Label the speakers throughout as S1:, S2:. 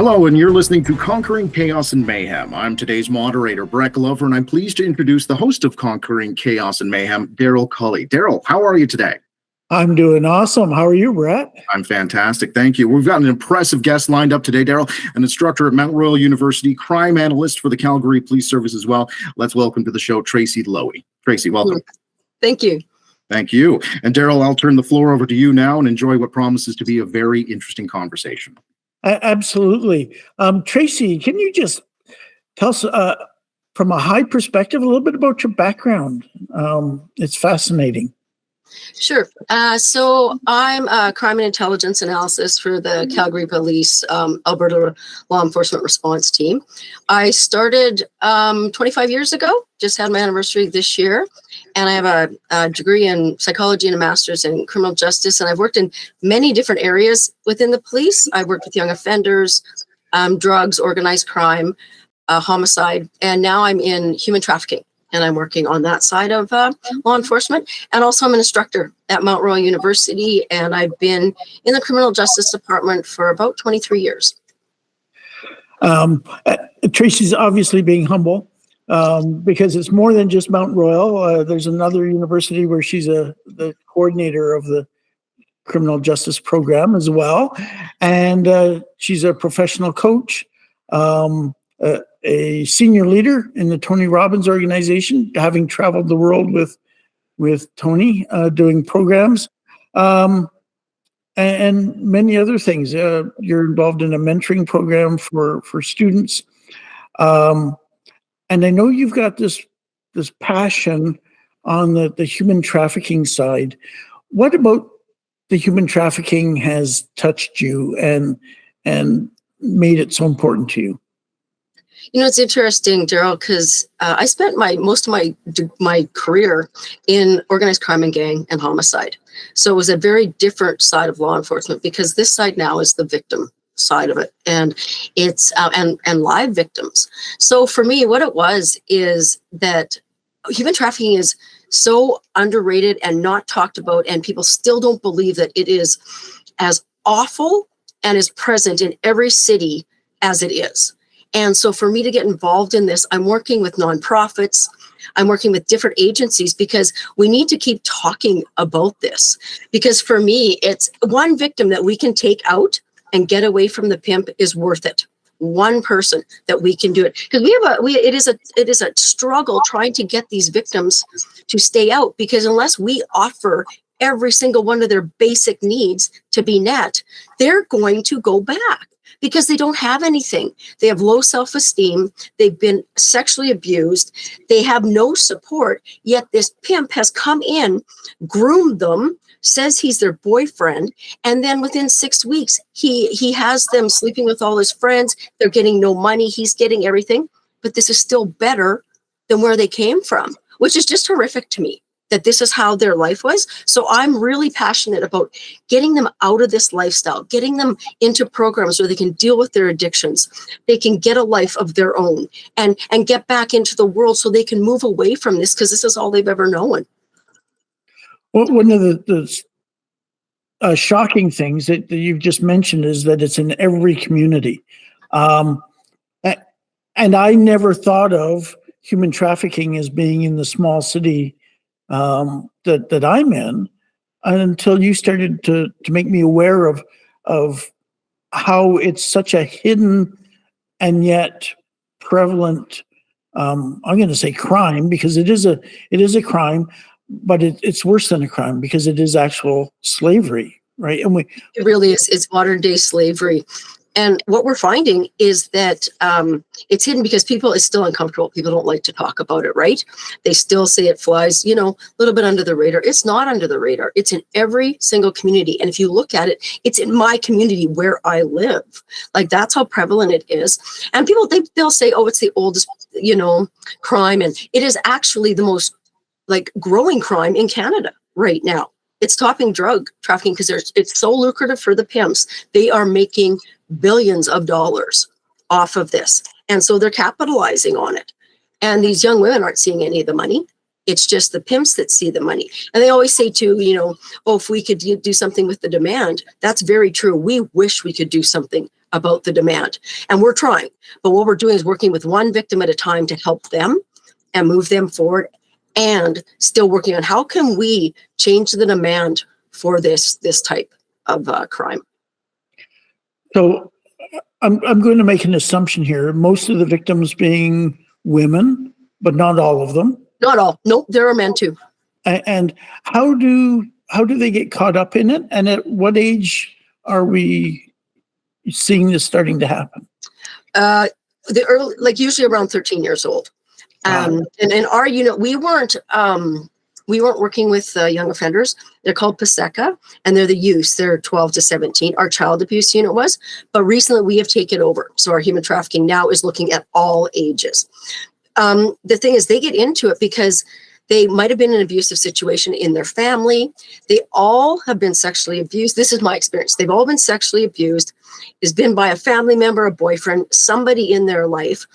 S1: Hello, and you're listening to Conquering Chaos and Mayhem. I'm today's moderator, Brett Glover, and I'm pleased to introduce the host of Conquering Chaos and Mayhem, Darryl Culley. Darryl, how are you today?
S2: I'm doing awesome. How are you, Brett?
S1: I'm fantastic. Thank you. We've got an impressive guest lined up today, Darryl, an instructor at Mount Royal University, crime analyst for the Calgary Police Service as well. Let's welcome to the show, Tracey Lowey. Tracey, welcome.
S3: Thank you.
S1: Thank you. And Darryl, I'll turn the floor over to you now and enjoy what promises to be a very interesting conversation.
S2: Absolutely. Tracey, can you just tell us from a high perspective a little bit about your background? It's fascinating.
S3: Sure. So I'm a crime and intelligence analysis for the Calgary Police Alberta Law Enforcement Response Team. I started 25 years ago, just had my anniversary this year, and I have a degree in psychology and a master's in criminal justice, and I've worked in many different areas within the police. I've worked with young offenders, drugs, organized crime, homicide, and now I'm in human trafficking. And I'm working on that side of law enforcement. And also I'm an instructor at Mount Royal University. And I've been in the criminal justice department for about 23 years.
S2: Tracey's obviously being humble because it's more than just Mount Royal. There's another university where she's the coordinator of the criminal justice program as well. And she's a professional coach. A senior leader in the Tony Robbins organization, having traveled the world with Tony, doing programs, and many other things. You're involved in a mentoring program for students, and I know you've got this passion on the human trafficking side. What about the human trafficking has touched you and made it so important to you?
S3: You know, it's interesting, Darryl, because I spent most of my career in organized crime and gang and homicide. So it was a very different side of law enforcement because this side now is the victim side of it, and it's and live victims. So for me, what it was is that human trafficking is so underrated and not talked about, and people still don't believe that it is as awful and as present in every city as it is. And so for me to get involved in this, I'm working with nonprofits, I'm working with different agencies because we need to keep talking about this. Because for me, it's one victim that we can take out and get away from the pimp is worth it. One person that we can do it. Because it is a struggle trying to get these victims to stay out, because unless we offer every single one of their basic needs to be met, they're going to go back. Because they don't have anything. They have low self-esteem. They've been sexually abused. They have no support. Yet this pimp has come in, groomed them, says he's their boyfriend, and then within 6 weeks, he has them sleeping with all his friends. They're getting no money. He's getting everything. But this is still better than where they came from, which is just horrific to me, that this is how their life was. So I'm really passionate about getting them out of this lifestyle, getting them into programs where they can deal with their addictions. They can get a life of their own and get back into the world so they can move away from this, because this is all they've ever known.
S2: Well, one of the shocking things that you've just mentioned is that it's in every community. And I never thought of human trafficking as being in the small city that I'm in, until you started to make me aware of how it's such a hidden and yet prevalent, I'm going to say crime, because it is a crime, but it's worse than a crime because it is actual slavery, right? And
S3: it really is. It's modern day slavery. And what we're finding is that it's hidden because it's still uncomfortable. People don't like to talk about it, right? They still say it flies, a little bit under the radar. It's not under the radar. It's in every single community. And if you look at it, it's in my community where I live. Like, that's how prevalent it is. And people, they'll say, oh, it's the oldest, crime. And it is actually the most growing crime in Canada right now. It's topping drug trafficking because it's so lucrative for the pimps. They are making billions of dollars off of this. And so they're capitalizing on it. And these young women aren't seeing any of the money. It's just the pimps that see the money. And they always say too, oh, if we could do something with the demand, that's very true. We wish we could do something about the demand. And we're trying, but what we're doing is working with one victim at a time to help them and move them forward, and still working on how can we change the demand for this type of crime.
S2: So I'm going to make an assumption here. Most of the victims being women, but not all of them.
S3: Not all. Nope, there are men too.
S2: And how do they get caught up in it? And at what age are we seeing this starting to happen?
S3: The early, like usually around 13 years old. And in our unit, we weren't working with young offenders. They're called PSECA, and they're the youth. They're 12 to 17. Our child abuse unit was, but recently we have taken over. So our human trafficking now is looking at all ages. The thing is, they get into it because they might have been in an abusive situation in their family. They all have been sexually abused. This is my experience. They've all been sexually abused. It's been by a family member, a boyfriend, somebody in their life.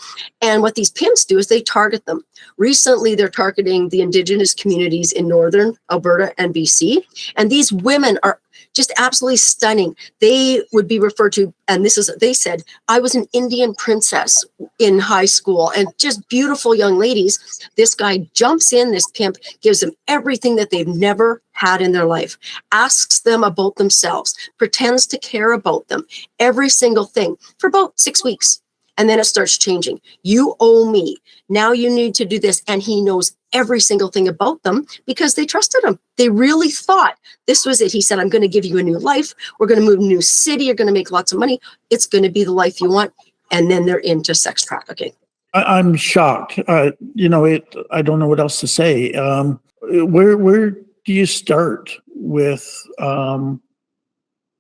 S3: And what these pimps do is they target them. Recently, they're targeting the Indigenous communities in Northern Alberta and BC. And these women are just absolutely stunning. They would be referred to, and they said, I was an Indian princess in high school, and just beautiful young ladies. This guy jumps in, this pimp gives them everything that they've never had in their life, asks them about themselves, pretends to care about them, every single thing for about 6 weeks. And then it starts changing. You owe me. Now you need to do this. And he knows every single thing about them because they trusted him. They really thought this was it. He said, I'm going to give you a new life. We're going to move to a new city. You're going to make lots of money. It's going to be the life you want. And then they're into sex trafficking.
S2: I'm shocked. I don't know what else to say. Where do you start with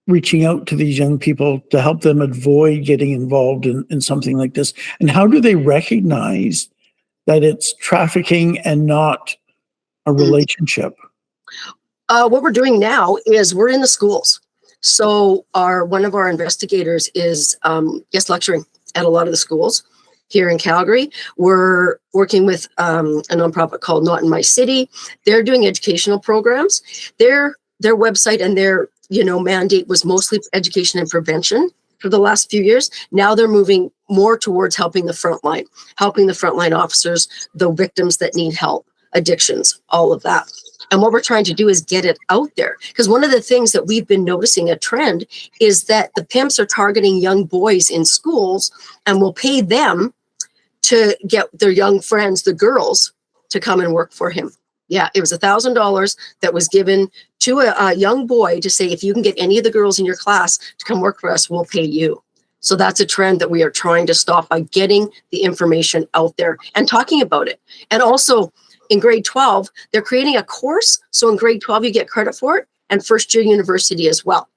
S2: reaching out to these young people to help them avoid getting involved in something like this? And how do they recognize that it's trafficking and not a relationship?
S3: What we're doing now is we're in the schools. So one of our investigators is guest lecturing at a lot of the schools here in Calgary. We're working with a nonprofit called Not in My City. They're doing educational programs. Their website and their mandate was mostly education and prevention for the last few years. Now they're moving more towards helping the frontline officers, the victims that need help, addictions, all of that. And what we're trying to do is get it out there. Because one of the things that we've been noticing, a trend, is that the pimps are targeting young boys in schools and will pay them to get their young friends, the girls, to come and work for him. Yeah, it was $1,000 that was given to a young boy to say, if you can get any of the girls in your class to come work for us, we'll pay you. So that's a trend that we are trying to stop by getting the information out there and talking about it. And also in grade 12, they're creating a course. So in grade 12, you get credit for it, and first year university as well.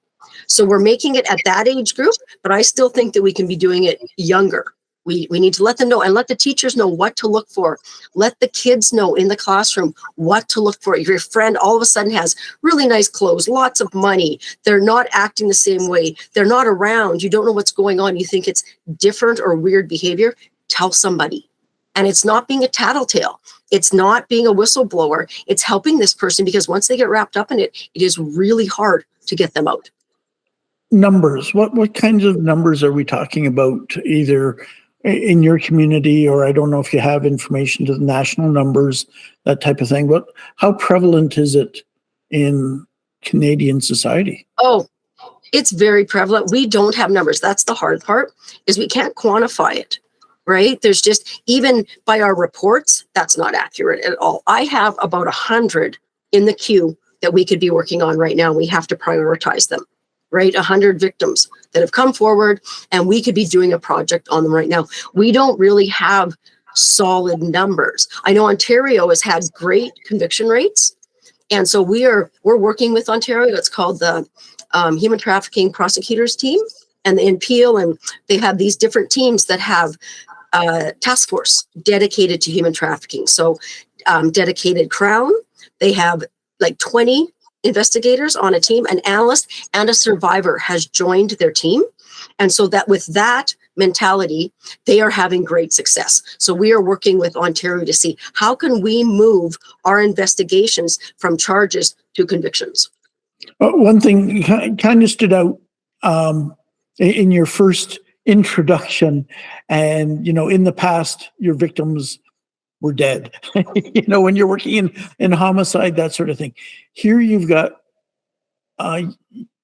S3: So we're making it at that age group, but I still think that we can be doing it younger. We need to let them know and let the teachers know what to look for. Let the kids know in the classroom what to look for. If your friend all of a sudden has really nice clothes, lots of money, they're not acting the same way, they're not around, you don't know what's going on, you think it's different or weird behavior, tell somebody. And it's not being a tattletale. It's not being a whistleblower. It's helping this person, because once they get wrapped up in it, it is really hard to get them out.
S2: Numbers. What kinds of numbers are we talking about, either in your community, or I don't know if you have information to the national numbers, that type of thing. But how prevalent is it in Canadian society? Oh,
S3: it's very prevalent. We don't have numbers. That's the hard part, is we can't quantify it, right? There's just, even by our reports, that's not accurate at all. I have about 100 in the queue that we could be working on right now. We have to prioritize them, right? 100 victims that have come forward, and we could be doing a project on them right now. We don't really have solid numbers. I know Ontario has had great conviction rates, and so we're working with Ontario. It's called the Human Trafficking Prosecutors Team, and in Peel, and they have these different teams that have task force dedicated to human trafficking. So dedicated Crown, they have like 20 investigators on a team, an analyst and a survivor has joined their team. And so that with that mentality, they are having great success. So we are working with Ontario to see how can we move our investigations from charges to convictions.
S2: One thing kind of stood out in your first introduction, and in the past your victims were dead. When you're working in homicide, that sort of thing. Here you've got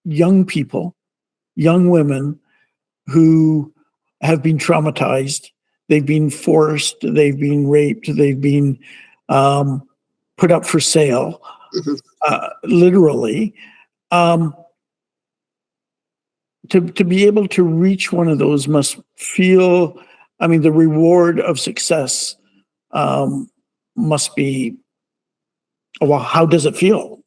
S2: young people, young women who have been traumatized. They've been forced, they've been raped, they've been put up for sale, literally. To be able to reach one of those must feel, the reward of success must be, well, how does it feel?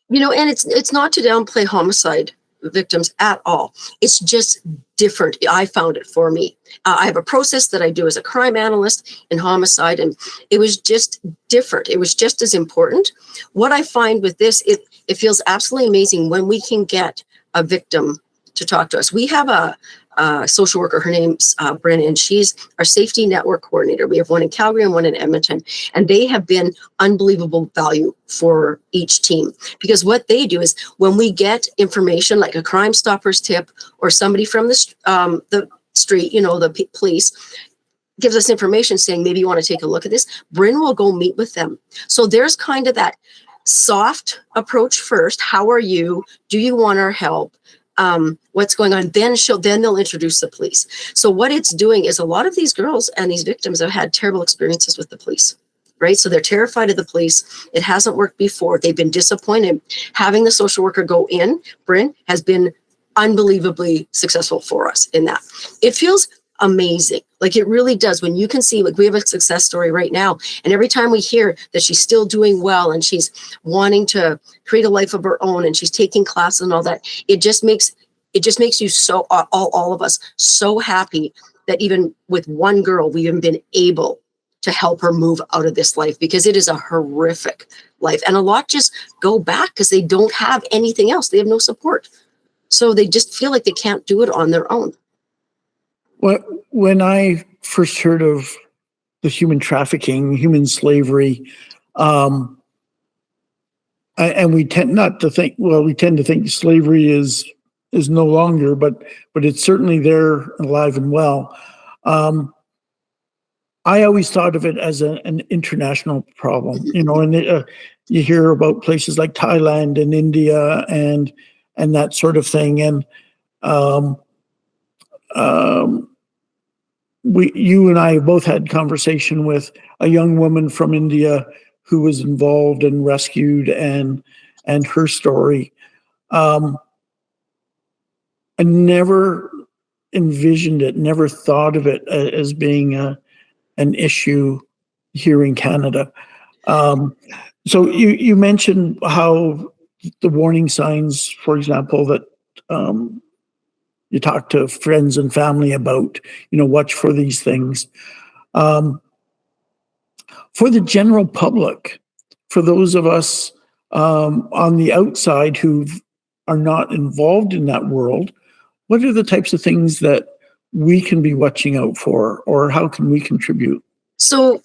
S3: And it's not to downplay homicide victims at all. It's just different. I found it for me. I have a process that I do as a crime analyst in homicide, and it was just different. It was just as important. What I find with this, it feels absolutely amazing when we can get a victim to talk to us. We have a social worker. Her name's Brenna, and she's our safety network coordinator. We have one in Calgary and one in Edmonton, and they have been unbelievable value for each team, because what they do is when we get information like a Crime Stoppers tip or somebody from the street, the police gives us information saying maybe you want to take a look at this, Bryn will go meet with them. So there's kind of that soft approach first. How are you? Do you want our help? What's going on? Then they'll introduce the police. So what it's doing is a lot of these girls and these victims have had terrible experiences with the police, right? So they're terrified of the police. It hasn't worked before. They've been disappointed. Having the social worker go in, Bryn, has been unbelievably successful for us in that. It feels amazing. Like it really does. When you can see, like we have a success story right now, and every time we hear that she's still doing well and she's wanting to create a life of her own and she's taking classes and all that, it just makes you so, all of us so happy that even with one girl, we've even been able to help her move out of this life, because it is a horrific life. And a lot just go back because they don't have anything else. They have no support. So they just feel like they can't do it on their own.
S2: When I first heard of the human trafficking, human slavery, and we tend to think slavery is no longer, but it's certainly there, alive and well. I always thought of it as an international problem, and you hear about places like Thailand and India and that sort of thing, and you and I both had conversation with a young woman from India who was involved and rescued, and her story. I never envisioned it, never thought of it as being an issue here in Canada. So you mentioned how the warning signs, for example, that you talk to friends and family about, watch for these things. For the general public, for those of us on the outside who are not involved in that world, what are the types of things that we can be watching out for, or how can we contribute?
S3: So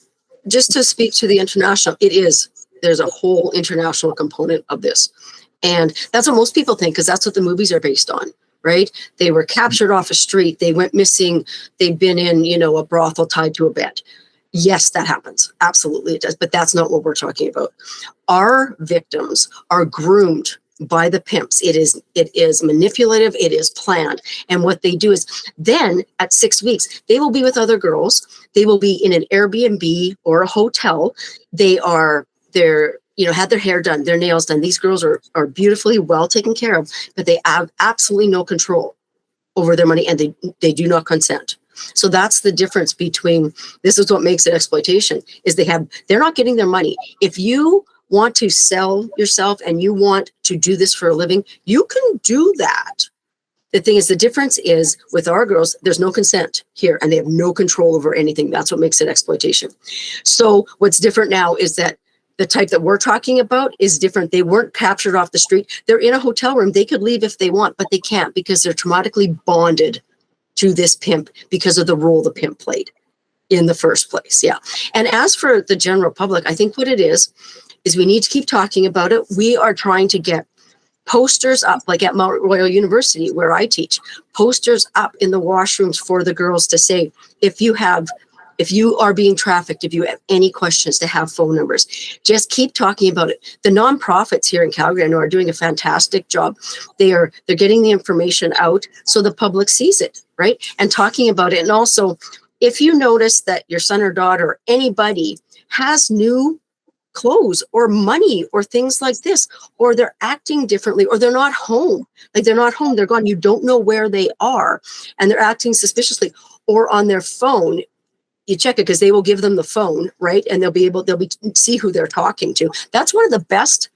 S3: just to speak to the international, there's a whole international component of this. And that's what most people think, because that's what the movies are based on. Right? They were captured off a street. They went missing. They've been in, a brothel tied to a bed. Yes, that happens. Absolutely it does. But that's not what we're talking about. Our victims are groomed by the pimps. It is manipulative. It is planned. And what they do is then at 6 weeks, they will be with other girls. They will be in an Airbnb or a hotel. They're had their hair done, their nails done. These girls are beautifully well taken care of, but they have absolutely no control over their money, and they do not consent. So that's the difference between, this is what makes it exploitation, is they're not getting their money. If you want to sell yourself and you want to do this for a living, you can do that. The thing is, the difference is with our girls, there's no consent here and they have no control over anything. That's what makes it exploitation. So what's different now is that the type that we're talking about is different. They weren't captured off the street. They're in a hotel room. They could leave if they want, but they can't because they're traumatically bonded to this pimp because of the role the pimp played in the first place. Yeah. And as for the general public, I think what it is we need to keep talking about it. We are trying to get posters up, like at Mount Royal University where I teach, posters up in the washrooms for the girls to say, if you are being trafficked, if you have any questions, to have phone numbers. Just keep talking about it. The nonprofits here in Calgary, I know, are doing a fantastic job. They're getting the information out so the public sees it, right? And talking about it. And also, if you notice that your son or daughter or anybody has new clothes or money or things like this, or they're acting differently, or they're not home, they're gone, you don't know where they are, and they're acting suspiciously, or on their phone, you check it, because they will give them the phone, right? And they'll see who they're talking to. That's one of the best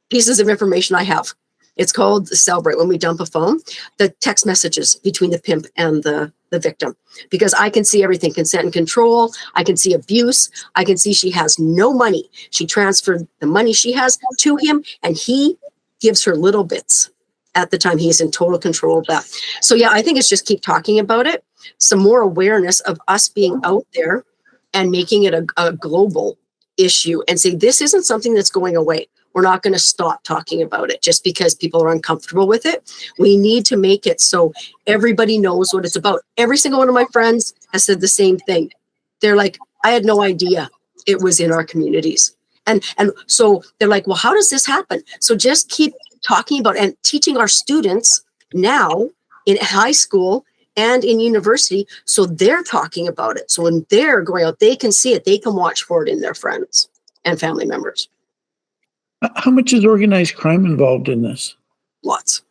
S3: pieces of information I have. It's called the Celebrate. When we dump a phone, the text messages between the pimp and the victim, because I can see everything: consent and control. I can see abuse. I can see she has no money. She transferred the money she has to him, and he gives her little bits at the time. He's in total control of that. So yeah, I think it's just keep talking about it. Some more awareness of us being out there and making it a global issue, and say this isn't something that's going away. We're not going to stop talking about it just because people are uncomfortable with it. We need to make it so everybody knows what it's about. Every single one of my friends has said the same thing. They're like, I had no idea it was in our communities. And so they're like, well, how does this happen? So just keep talking about and teaching our students now in high school and in university, so they're talking about it. So when they're going out, they can see it. They can watch for it in their friends and family members.
S2: How much is organized crime involved in this?
S3: Lots.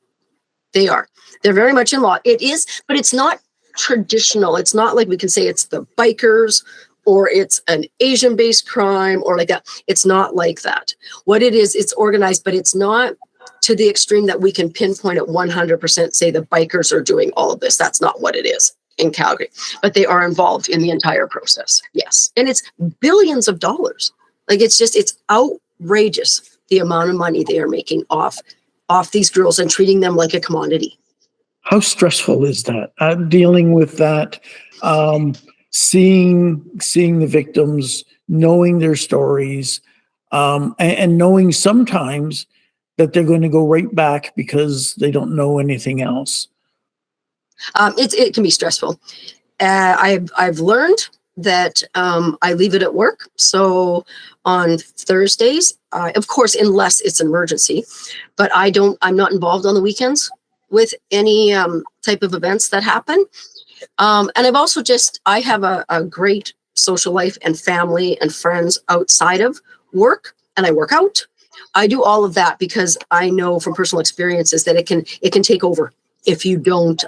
S3: They're very much in law. It is, but it's not traditional. It's not like we can say it's the bikers or it's an Asian-based crime or like that. It's not like that. What it is, it's organized, but it's not to the extreme that we can pinpoint at 100%, say the bikers are doing all of this. That's not what it is in Calgary, but they are involved in the entire process. Yes. And it's billions of dollars. Like it's outrageous, the amount of money they are making off these girls and treating them like a commodity.
S2: How stressful is that? Dealing with that, seeing the victims, knowing their stories, and knowing sometimes that they're going to go right back because they don't know anything else.
S3: It can be stressful. I've learned that I leave it at work. So on Thursdays, of course, unless it's an emergency, but I'm not involved on the weekends with any type of events that happen. And I've also I have a great social life and family and friends outside of work, and I work out. I do all of that because I know from personal experiences that it can take over if you don't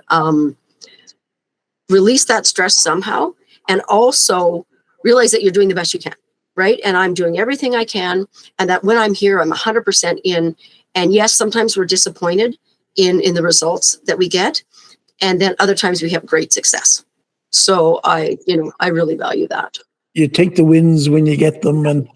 S3: release that stress somehow, and also realize that you're doing the best you can, right? And I'm doing everything I can, and that when I'm here, I'm 100% in. And yes, sometimes we're disappointed in the results that we get, and then other times we have great success. So I really value that.
S2: You take the wins when you get them, and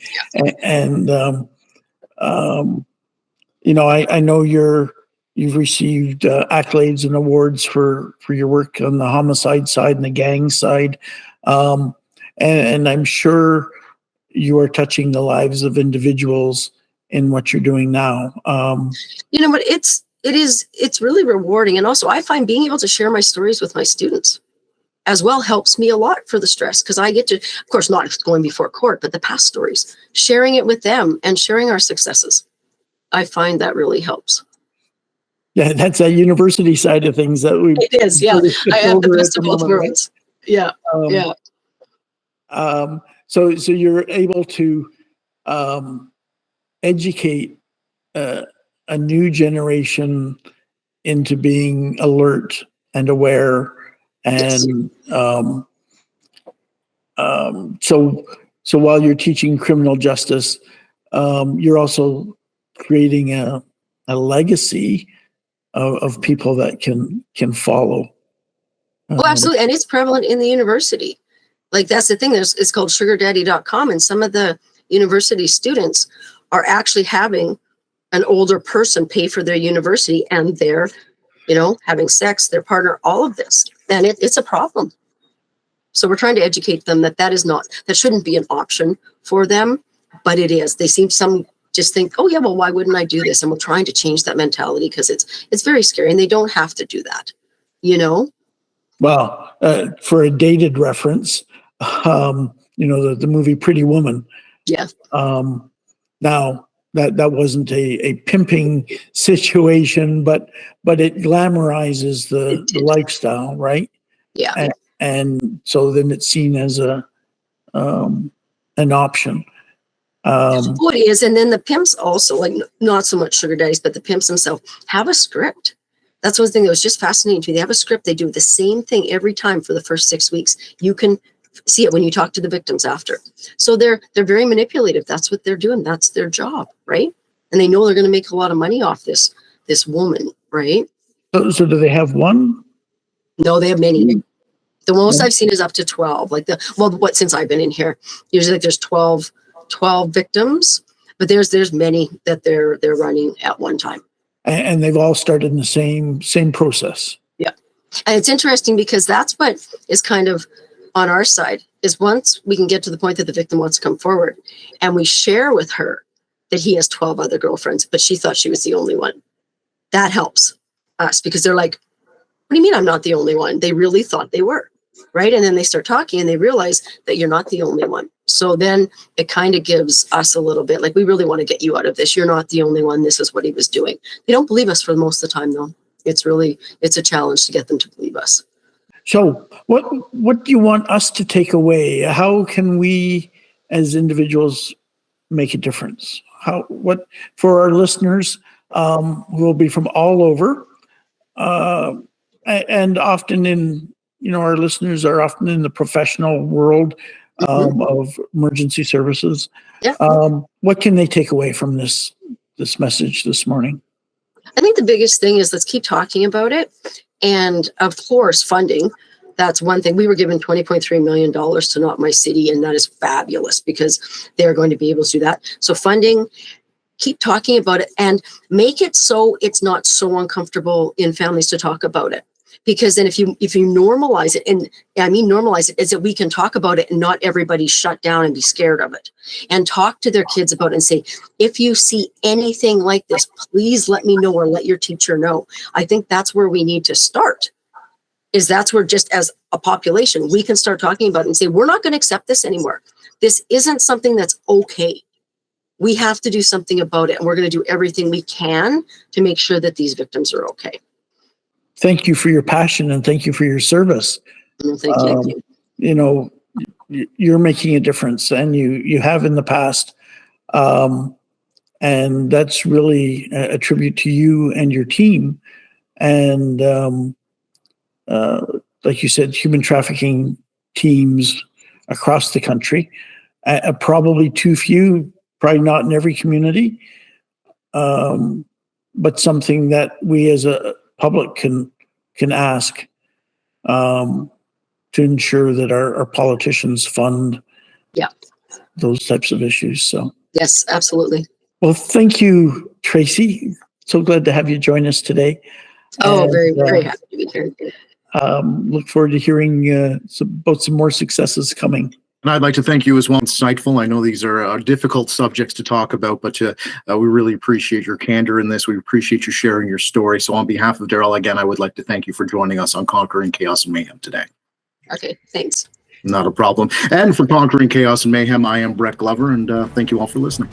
S2: I know you've received accolades and awards for your work on the homicide side and the gang side, and I'm sure you are touching the lives of individuals in what you're doing now.
S3: You know what? It's really rewarding, and also I find being able to share my stories with my students as well helps me a lot for the stress, because I get to, of course, not going before court, but the past stories, sharing it with them and sharing our successes. I find that really helps.
S2: Yeah, that's a university side of things that we.
S3: It is, yeah. I have the best of both worlds. Right? Yeah, yeah.
S2: So you're able to educate a new generation into being alert and aware, and so while you're teaching criminal justice, you're also creating a legacy of people that can follow.
S3: Oh, absolutely. And it's prevalent in the university. Like that's the thing. It's called sugardaddy.com. And some of the university students are actually having an older person pay for their university, and they're, having sex, their partner, all of this. And it's a problem. So we're trying to educate them that shouldn't be an option for them, but it is. Some just think, oh yeah, well, why wouldn't I do this? And we're trying to change that mentality because it's very scary, and they don't have to do that, you know?
S2: Well, for a dated reference, the movie Pretty Woman.
S3: Yeah.
S2: Now that wasn't a pimping situation, but it glamorizes the lifestyle, right?
S3: Yeah.
S2: And so then it's seen as an option.
S3: What it is, and then the pimps also, like, not so much sugar daddies, but the pimps themselves have a script. That's one thing that was just fascinating to me. They have a script. They do the same thing every time for the first 6 weeks. You can see it when you talk to the victims after. So they're very manipulative. That's what they're doing. That's their job, right? And they know they're going to make a lot of money off this woman, right?
S2: So do they have one?
S3: No, they have many. The most I've seen is up to 12. Since I've been in here, usually there's 12 victims, but there's many that they're running at one time.
S2: And they've all started in the same process.
S3: Yeah. And it's interesting because that's what is kind of on our side, is once we can get to the point that the victim wants to come forward and we share with her that he has 12 other girlfriends, but she thought she was the only one. That helps us because they're like, what do you mean I'm not the only one? They really thought they were, right? And then they start talking and they realize that you're not the only one. So then it kind of gives us a little bit like, we really want to get you out of this. You're not the only one. This is what he was doing. They don't believe us for most of the time, though. It's a challenge to get them to believe us.
S2: So what do you want us to take away? How can we as individuals make a difference? What for our listeners who will be from all over, and often our listeners are often in the professional world of emergency services.
S3: Yeah.
S2: What can they take away from this message this morning?
S3: I think the biggest thing is let's keep talking about it. And of course, funding. That's one thing. We were given $20.3 million to Not My City, and that is fabulous because they're going to be able to do that. So funding, keep talking about it and make it so it's not so uncomfortable in families to talk about it. Because then if you normalize it, and I mean normalize it, is that we can talk about it and not everybody shut down and be scared of it. And talk to their kids about it and say, if you see anything like this, please let me know or let your teacher know. I think that's where we need to start. That's where just as a population, we can start talking about it and say, we're not going to accept this anymore. This isn't something that's okay. We have to do something about it. And we're going to do everything we can to make sure that these victims are okay.
S2: Thank you for your passion and thank you for your service.
S3: Thank you.
S2: You're making a difference and you have in the past. And that's really a tribute to you and your team. And like you said, human trafficking teams across the country, probably too few, probably not in every community, but something that we as a public can ask to ensure that our politicians fund those types of issues. So
S3: yes, absolutely.
S2: Well, thank you, Tracey. So glad to have you join us today.
S3: Oh, very, very happy to be here.
S2: Look forward to hearing about some more successes coming.
S1: And I'd like to thank you as well. Insightful. I know these are difficult subjects to talk about, but we really appreciate your candor in this. We appreciate you sharing your story. So on behalf of Darryl, again, I would like to thank you for joining us on Conquering Chaos and Mayhem today.
S3: Okay, thanks.
S1: Not a problem. And for Conquering Chaos and Mayhem, I am Brett Glover, and thank you all for listening.